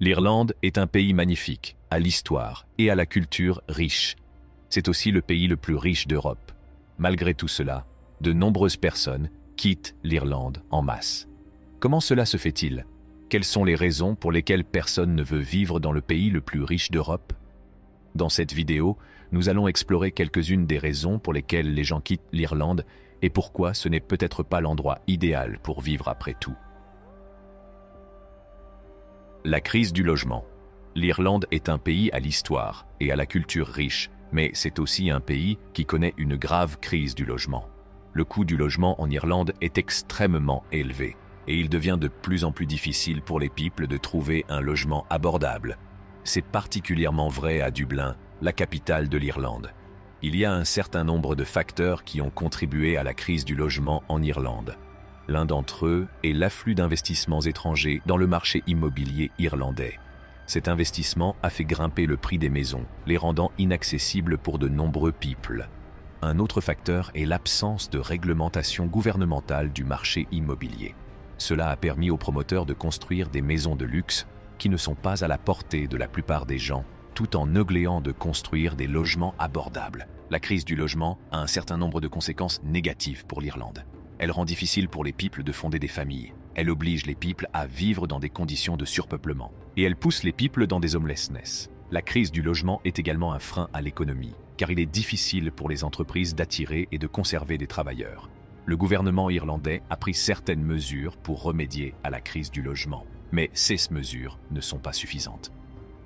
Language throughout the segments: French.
L'Irlande est un pays magnifique, à l'histoire et à la culture riche. C'est aussi le pays le plus riche d'Europe. Malgré tout cela, de nombreuses personnes quittent l'Irlande en masse. Comment cela se fait-il? Quelles sont les raisons pour lesquelles personne ne veut vivre dans le pays le plus riche d'Europe? Dans cette vidéo, nous allons explorer quelques-unes des raisons pour lesquelles les gens quittent l'Irlande et pourquoi ce n'est peut-être pas l'endroit idéal pour vivre après tout. La crise du logement. L'Irlande est un pays à l'histoire et à la culture riche, mais c'est aussi un pays qui connaît une grave crise du logement. Le coût du logement en Irlande est extrêmement élevé et il devient de plus en plus difficile pour les people de trouver un logement abordable. C'est particulièrement vrai à Dublin, la capitale de l'Irlande. Il y a un certain nombre de facteurs qui ont contribué à la crise du logement en Irlande. L'un d'entre eux est l'afflux d'investissements étrangers dans le marché immobilier irlandais. Cet investissement a fait grimper le prix des maisons, les rendant inaccessibles pour de nombreux people. Un autre facteur est l'absence de réglementation gouvernementale du marché immobilier. Cela a permis aux promoteurs de construire des maisons de luxe qui ne sont pas à la portée de la plupart des gens, tout en négligant de construire des logements abordables. La crise du logement a un certain nombre de conséquences négatives pour l'Irlande. Elle rend difficile pour les people de fonder des familles. Elle oblige les people à vivre dans des conditions de surpeuplement. Et elle pousse les people dans des homelessness. La crise du logement est également un frein à l'économie, car il est difficile pour les entreprises d'attirer et de conserver des travailleurs. Le gouvernement irlandais a pris certaines mesures pour remédier à la crise du logement. Mais ces mesures ne sont pas suffisantes.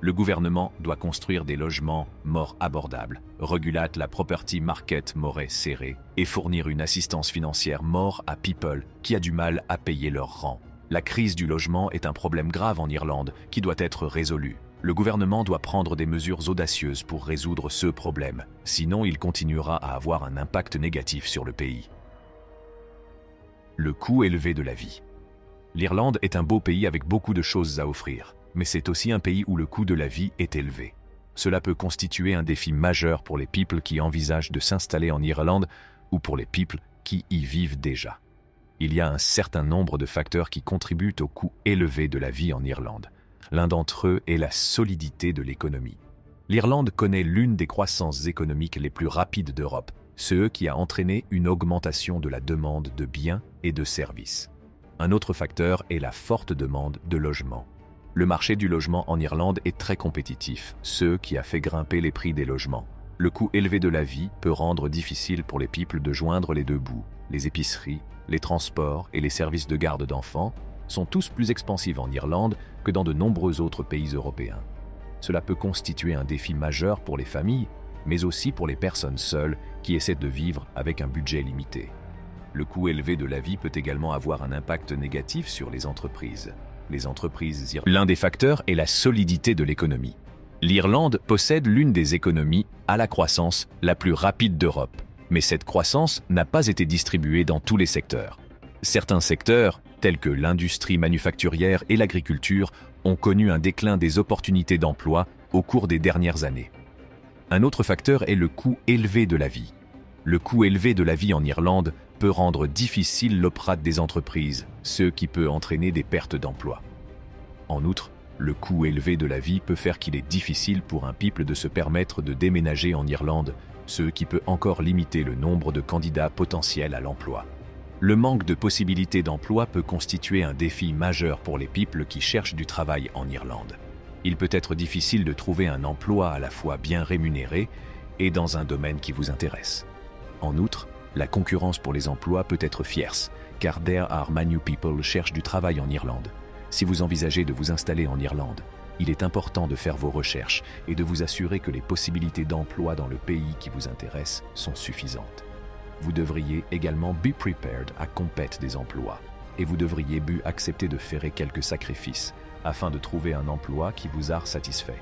Le gouvernement doit construire des logements more abordables, réguler la property market more serré et fournir une assistance financière more à people qui a du mal à payer leur rent. La crise du logement est un problème grave en Irlande qui doit être résolu. Le gouvernement doit prendre des mesures audacieuses pour résoudre ce problème, sinon il continuera à avoir un impact négatif sur le pays. Le coût élevé de la vie. L'Irlande est un beau pays avec beaucoup de choses à offrir, mais c'est aussi un pays où le coût de la vie est élevé. Cela peut constituer un défi majeur pour les people qui envisagent de s'installer en Irlande ou pour les people qui y vivent déjà. Il y a un certain nombre de facteurs qui contribuent au coût élevé de la vie en Irlande. L'un d'entre eux est la solidité de l'économie. L'Irlande connaît l'une des croissances économiques les plus rapides d'Europe, ce qui a entraîné une augmentation de la demande de biens et de services. Un autre facteur est la forte demande de logement. Le marché du logement en Irlande est très compétitif, ce qui a fait grimper les prix des logements. Le coût élevé de la vie peut rendre difficile pour les people de joindre les deux bouts. Les épiceries, les transports et les services de garde d'enfants sont tous plus expansifs en Irlande que dans de nombreux autres pays européens. Cela peut constituer un défi majeur pour les familles, mais aussi pour les personnes seules qui essaient de vivre avec un budget limité. Le coût élevé de la vie peut également avoir un impact négatif sur les entreprises. L'un des facteurs est la solidité de l'économie. L'Irlande possède l'une des économies à la croissance la plus rapide d'Europe, mais cette croissance n'a pas été distribuée dans tous les secteurs. Certains secteurs, tels que l'industrie manufacturière et l'agriculture, ont connu un déclin des opportunités d'emploi au cours des dernières années. Un autre facteur est le coût élevé de la vie. Le coût élevé de la vie en Irlande peut rendre difficile l'opération des entreprises, ce qui peut entraîner des pertes d'emploi. En outre, le coût élevé de la vie peut faire qu'il est difficile pour un people de se permettre de déménager en Irlande, ce qui peut encore limiter le nombre de candidats potentiels à l'emploi. Le manque de possibilités d'emploi peut constituer un défi majeur pour les people qui cherchent du travail en Irlande. Il peut être difficile de trouver un emploi à la fois bien rémunéré et dans un domaine qui vous intéresse. En outre, la concurrence pour les emplois peut être fierce, car there are many people cherchent du travail en Irlande. Si vous envisagez de vous installer en Irlande, il est important de faire vos recherches et de vous assurer que les possibilités d'emploi dans le pays qui vous intéresse sont suffisantes. Vous devriez également be prepared à compétir des emplois, et vous devriez accepter de faire quelques sacrifices afin de trouver un emploi qui vous a satisfait.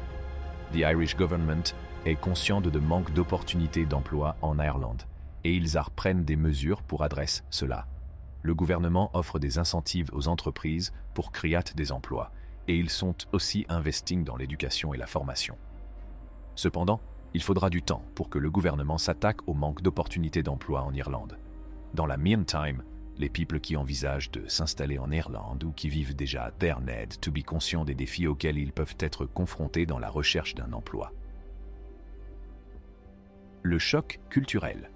The Irish government est conscient de manque d'opportunités d'emploi en Irlande, et ils prennent des mesures pour adresser cela. Le gouvernement offre des incentives aux entreprises pour créer des emplois, et ils sont aussi investis dans l'éducation et la formation. Cependant, il faudra du temps pour que le gouvernement s'attaque au manque d'opportunités d'emploi en Irlande. Dans la meantime, Les peuples qui envisagent de s'installer en Irlande ou qui vivent déjà there need to be conscients des défis auxquels ils peuvent être confrontés dans la recherche d'un emploi. Le choc culturel.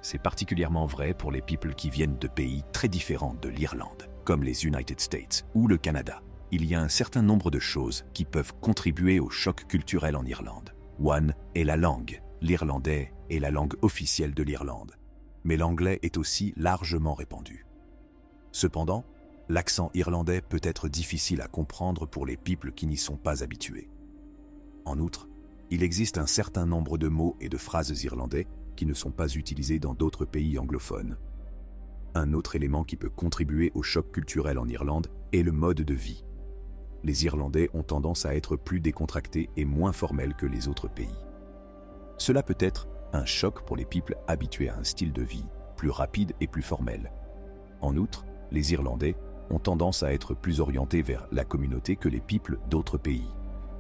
C'est particulièrement vrai pour les peuples qui viennent de pays très différents de l'Irlande, comme les United States ou le Canada. Il y a un certain nombre de choses qui peuvent contribuer au choc culturel en Irlande. One est la langue. L'irlandais est la langue officielle de l'Irlande. Mais l'anglais est aussi largement répandu. Cependant, l'accent irlandais peut être difficile à comprendre pour les peuples qui n'y sont pas habitués. En outre, il existe un certain nombre de mots et de phrases irlandais qui ne sont pas utilisés dans d'autres pays anglophones. Un autre élément qui peut contribuer au choc culturel en Irlande est le mode de vie. Les Irlandais ont tendance à être plus décontractés et moins formels que les autres pays. Cela peut être un choc pour les peuples habitués à un style de vie plus rapide et plus formel. En outre, les Irlandais ont tendance à être plus orientés vers la communauté que les peuples d'autres pays.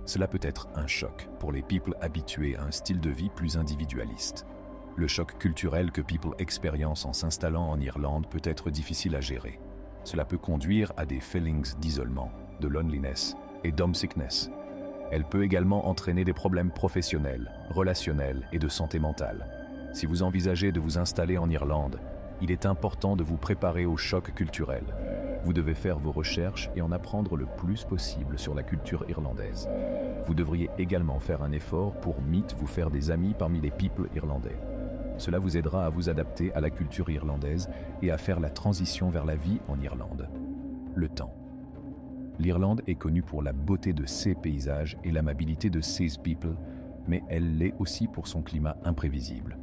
Cela peut être un choc pour les peuples habitués à un style de vie plus individualiste. Le choc culturel que people expérience en s'installant en Irlande peut être difficile à gérer. Cela peut conduire à des feelings d'isolement, de loneliness et d'homesickness. Elle peut également entraîner des problèmes professionnels, relationnels et de santé mentale. Si vous envisagez de vous installer en Irlande, il est important de vous préparer au choc culturel. Vous devez faire vos recherches et en apprendre le plus possible sur la culture irlandaise. Vous devriez également faire un effort pour vous faire des amis parmi les peuples irlandais. Cela vous aidera à vous adapter à la culture irlandaise et à faire la transition vers la vie en Irlande. Le temps. L'Irlande est connue pour la beauté de ses paysages et l'amabilité de ses people, mais elle l'est aussi pour son climat imprévisible.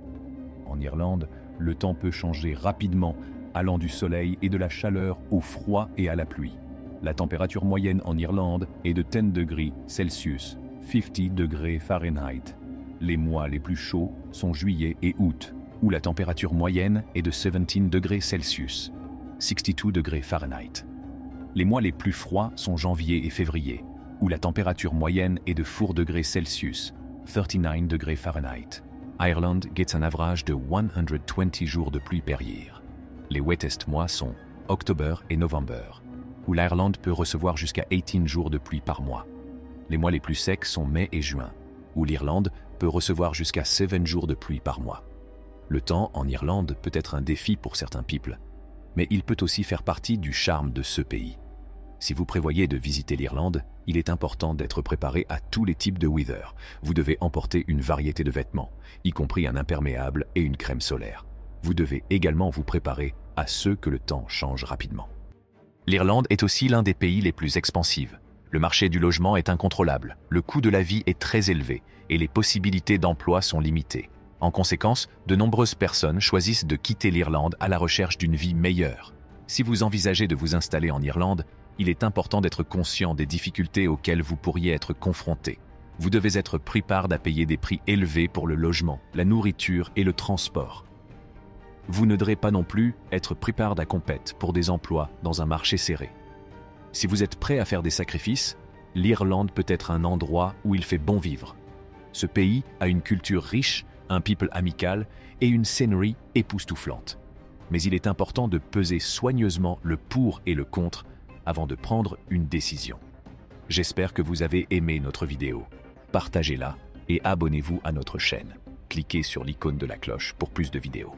En Irlande, le temps peut changer rapidement, allant du soleil et de la chaleur au froid et à la pluie. La température moyenne en Irlande est de 10 degrés Celsius, 50 degrés Fahrenheit. Les mois les plus chauds sont juillet et août, où la température moyenne est de 17 degrés Celsius, 62 degrés Fahrenheit. Les mois les plus froids sont janvier et février, où la température moyenne est de 4 degrés Celsius, 39 degrés Fahrenheit. Ireland gets un average de 120 jours de pluie per year. Les wettest mois sont October et November, où l'Irlande peut recevoir jusqu'à 18 jours de pluie par mois. Les mois les plus secs sont mai et juin, où l'Irlande peut recevoir jusqu'à 7 jours de pluie par mois. Le temps en Irlande peut être un défi pour certains peuples, mais il peut aussi faire partie du charme de ce pays. Si vous prévoyez de visiter l'Irlande, il est important d'être préparé à tous les types de weather. Vous devez emporter une variété de vêtements, y compris un imperméable et une crème solaire. Vous devez également vous préparer à ce que le temps change rapidement. L'Irlande est aussi l'un des pays les plus expansifs. Le marché du logement est incontrôlable, le coût de la vie est très élevé et les possibilités d'emploi sont limitées. En conséquence, de nombreuses personnes choisissent de quitter l'Irlande à la recherche d'une vie meilleure. Si vous envisagez de vous installer en Irlande, il est important d'être conscient des difficultés auxquelles vous pourriez être confronté. Vous devez être préparé à payer des prix élevés pour le logement, la nourriture et le transport. Vous ne devrez pas non plus être préparé à compétir pour des emplois dans un marché serré. Si vous êtes prêt à faire des sacrifices, l'Irlande peut être un endroit où il fait bon vivre. Ce pays a une culture riche, un people amical et une scenery époustouflante. Mais il est important de peser soigneusement le pour et le contre avant de prendre une décision. J'espère que vous avez aimé notre vidéo. Partagez-la et abonnez-vous à notre chaîne. Cliquez sur l'icône de la cloche pour plus de vidéos.